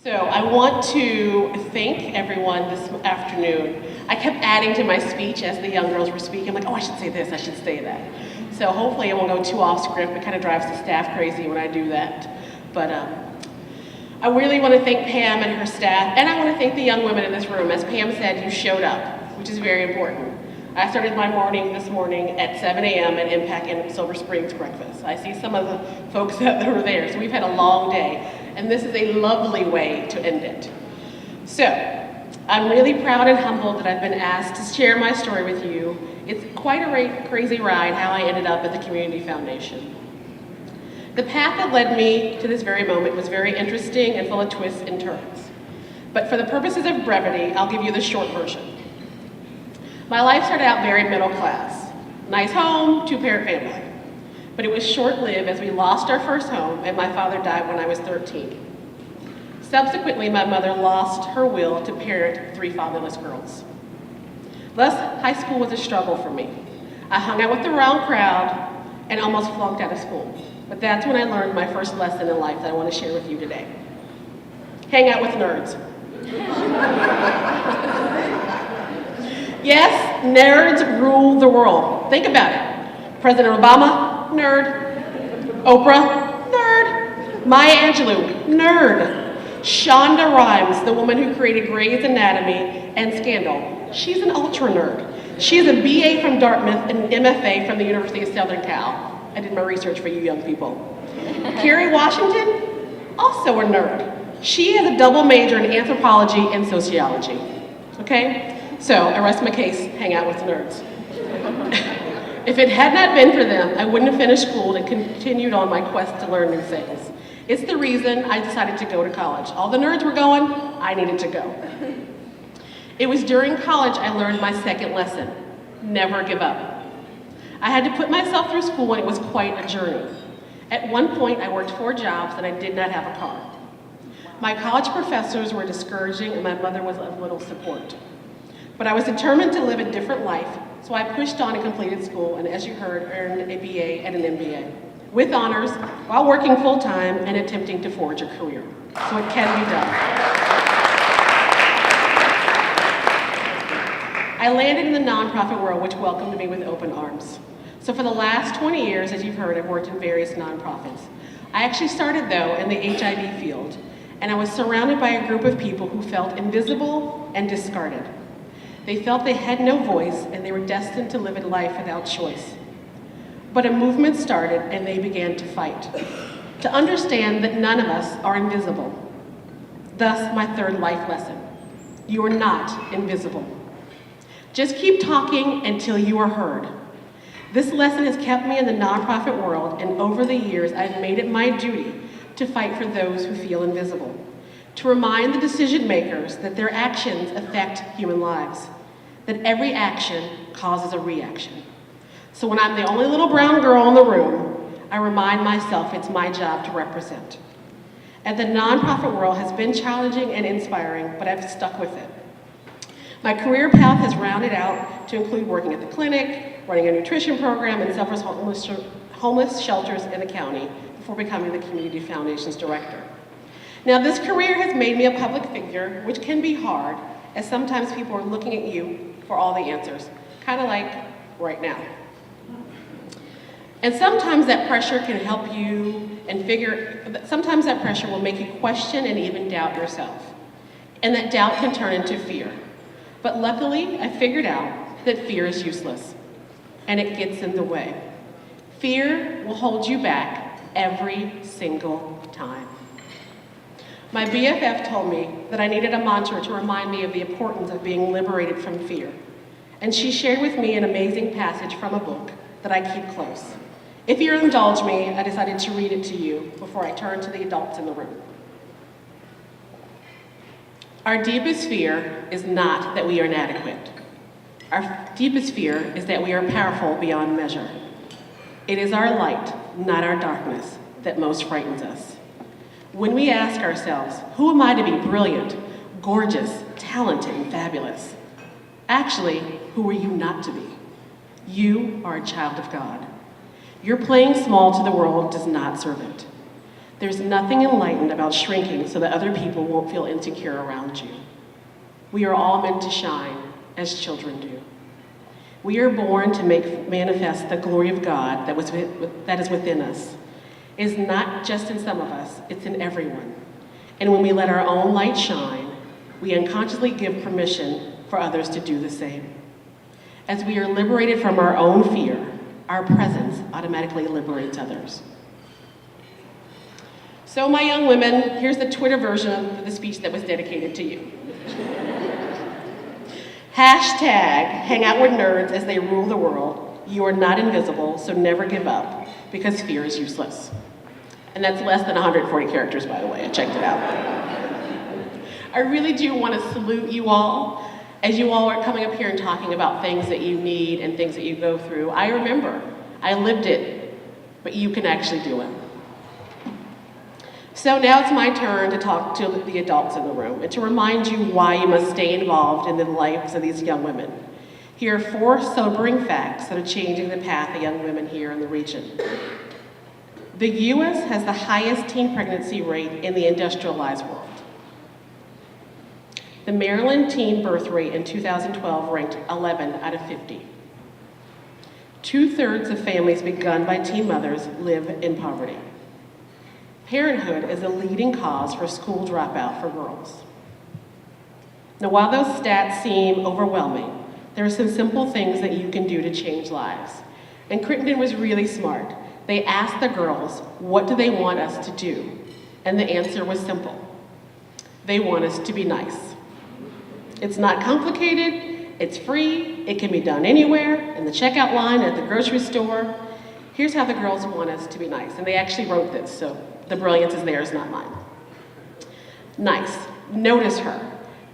So I want to thank everyone this afternoon. I kept adding to my speech as the young girls were speaking. I'm like, oh, I should say this, I should say that. So hopefully I won't go too off script. It kind of drives the staff crazy when I do that. But I really want to thank Pam and her staff, and I want to thank the young women in this room. As Pam said, you showed up, which is very important. I started my morning this morning at 7 a.m. at Impact in Silver Springs breakfast. I see some of the folks that were there, so we've had a long day. And this is a lovely way to end it. So, I'm really proud and humbled that I've been asked to share my story with you. It's quite a crazy ride how I ended up at the Community Foundation. The path that led me to this very moment was very interesting and full of twists and turns. But for the purposes of brevity, I'll give you the short version. My life started out very middle class. Nice home, two-parent family. But it was short-lived as we lost our first home and my father died when I was 13. Subsequently, my mother lost her will to parent 3 fatherless girls. Thus, high school was a struggle for me. I hung out with the wrong crowd and almost flunked out of school. But that's when I learned my first lesson in life that I want to share with you today. Hang out with nerds. Yes, nerds rule the world. Think about it. President Obama, nerd. Oprah, nerd. Maya Angelou, nerd. Shonda Rhimes, the woman who created Grey's Anatomy and Scandal, she's an ultra nerd. She is a BA from Dartmouth and an MFA from the University of Southern Cal. I did my research for you young people. Kerry Washington, also a nerd. She has a double major in anthropology and sociology. Okay? So, I rest my case, hang out with nerds. If it had not been for them, I wouldn't have finished school and continued on my quest to learn new things. It's the reason I decided to go to college. All the nerds were going, I needed to go. It was during college I learned my second lesson, never give up. I had to put myself through school and it was quite a journey. At one point I worked 4 jobs and I did not have a car. My college professors were discouraging and my mother was of little support. But I was determined to live a different life, so I pushed on and completed school, and as you heard, earned a BA and an MBA, with honors, while working full-time and attempting to forge a career. So it can be done. I landed in the nonprofit world, which welcomed me with open arms. So for the last 20 years, as you've heard, I've worked in various nonprofits. I actually started, though, in the HIV field, and I was surrounded by a group of people who felt invisible and discarded. They felt they had no voice and they were destined to live a life without choice. But a movement started and they began to fight, to understand that none of us are invisible. Thus, my third life lesson. You are not invisible. Just keep talking until you are heard. This lesson has kept me in the nonprofit world, and over the years, I've made it my duty to fight for those who feel invisible, to remind the decision makers that their actions affect human lives, that every action causes a reaction. So when I'm the only little brown girl in the room, I remind myself it's my job to represent. And the nonprofit world has been challenging and inspiring, but I've stuck with it. My career path has rounded out to include working at the clinic, running a nutrition program, and several homeless shelters in the county before becoming the Community Foundation's director. Now, this career has made me a public figure, which can be hard, as sometimes people are looking at you for all the answers, kind of like right now. And sometimes that pressure can help you sometimes that pressure will make you question and even doubt yourself. And that doubt can turn into fear. But luckily, I figured out that fear is useless, and it gets in the way. Fear will hold you back every single time. My BFF told me that I needed a mantra to remind me of the importance of being liberated from fear. And she shared with me an amazing passage from a book that I keep close. If you'll indulge me, I decided to read it to you before I turn to the adults in the room. Our deepest fear is not that we are inadequate. Our deepest fear is that we are powerful beyond measure. It is our light, not our darkness, that most frightens us. When we ask ourselves, who am I to be brilliant, gorgeous, talented, and fabulous? Actually, who are you not to be? You are a child of God. Your playing small to the world does not serve it. There's nothing enlightened about shrinking so that other people won't feel insecure around you. We are all meant to shine, as children do. We are born to make manifest the glory of God that is within us. It is not just in some of us, it's in everyone. And when we let our own light shine, we unconsciously give permission for others to do the same. As we are liberated from our own fear, our presence automatically liberates others. So my young women, here's the Twitter version of the speech that was dedicated to you. Hashtag hang out with nerds as they rule the world. You are not invisible, so never give up, because fear is useless. And that's less than 140 characters, by the way. I checked it out. I really do want to salute you all. As you all are coming up here and talking about things that you need and things that you go through, I remember, I lived it, but you can actually do it. So now it's my turn to talk to the adults in the room and to remind you why you must stay involved in the lives of these young women. Here are 4 sobering facts that are changing the path of young women here in the region. The U.S. has the highest teen pregnancy rate in the industrialized world. The Maryland teen birth rate in 2012 ranked 11 out of 50. 2/3 of families begun by teen mothers live in poverty. Parenthood is a leading cause for school dropout for girls. Now, while those stats seem overwhelming, there are some simple things that you can do to change lives. And Crittenton was really smart. They asked the girls, what do they want us to do? And the answer was simple. They want us to be nice. It's not complicated, it's free, it can be done anywhere, in the checkout line, at the grocery store. Here's how the girls want us to be nice. And they actually wrote this, so the brilliance is theirs, not mine. Nice. Notice her.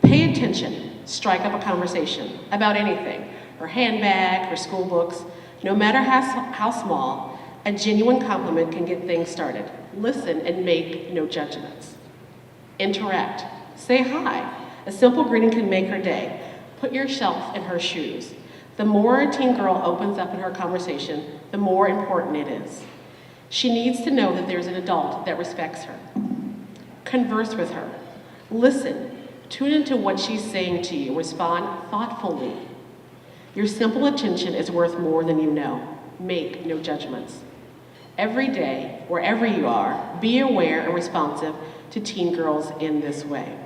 Pay attention. Strike up a conversation about anything. Her handbag, her school books. No matter how small, a genuine compliment can get things started. Listen and make no judgments. Interact. Say hi. A simple greeting can make her day. Put yourself in her shoes. The more a teen girl opens up in her conversation, the more important it is. She needs to know that there's an adult that respects her. Converse with her. Listen. Tune into what she's saying to you. Respond thoughtfully. Your simple attention is worth more than you know. Make no judgments. Every day, wherever you are, be aware and responsive to teen girls in this way.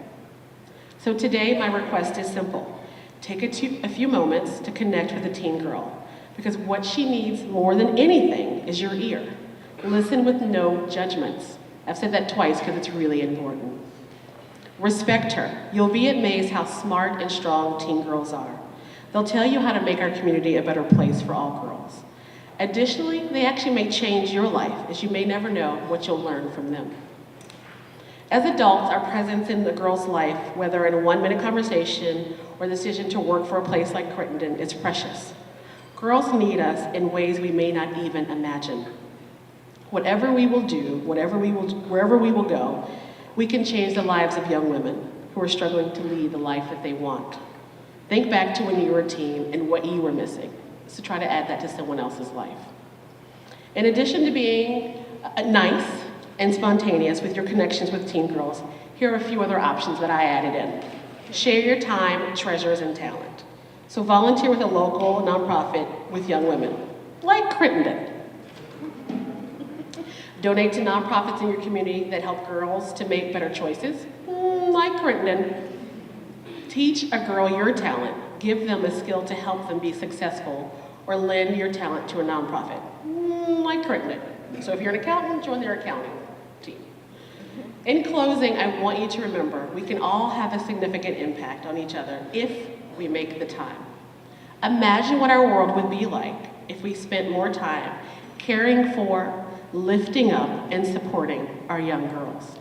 So today, my request is simple. Take a few moments to connect with a teen girl, because what she needs more than anything is your ear. Listen with no judgments. I've said that twice because it's really important. Respect her. You'll be amazed how smart and strong teen girls are. They'll tell you how to make our community a better place for all girls. Additionally, they actually may change your life, as you may never know what you'll learn from them. As adults, our presence in the girl's life, whether in a 1-minute conversation or the decision to work for a place like Crittenton, is precious. Girls need us in ways we may not even imagine. Whatever we will do, wherever we will go, we can change the lives of young women who are struggling to lead the life that they want. Think back to when you were a teen and what you were missing, so try to add that to someone else's life. In addition to being nice and spontaneous with your connections with teen girls, here are a few other options that I added in. Share your time, treasures, and talent. So volunteer with a local nonprofit with young women, like Crittenton. Donate to nonprofits in your community that help girls to make better choices, like Crittenton. Teach a girl your talent. Give them a skill to help them be successful, or lend your talent to a nonprofit, like Crittenton. So if you're an accountant, join their accounting team. In closing, I want you to remember, we can all have a significant impact on each other if we make the time. Imagine what our world would be like if we spent more time caring for, lifting up, and supporting our young girls.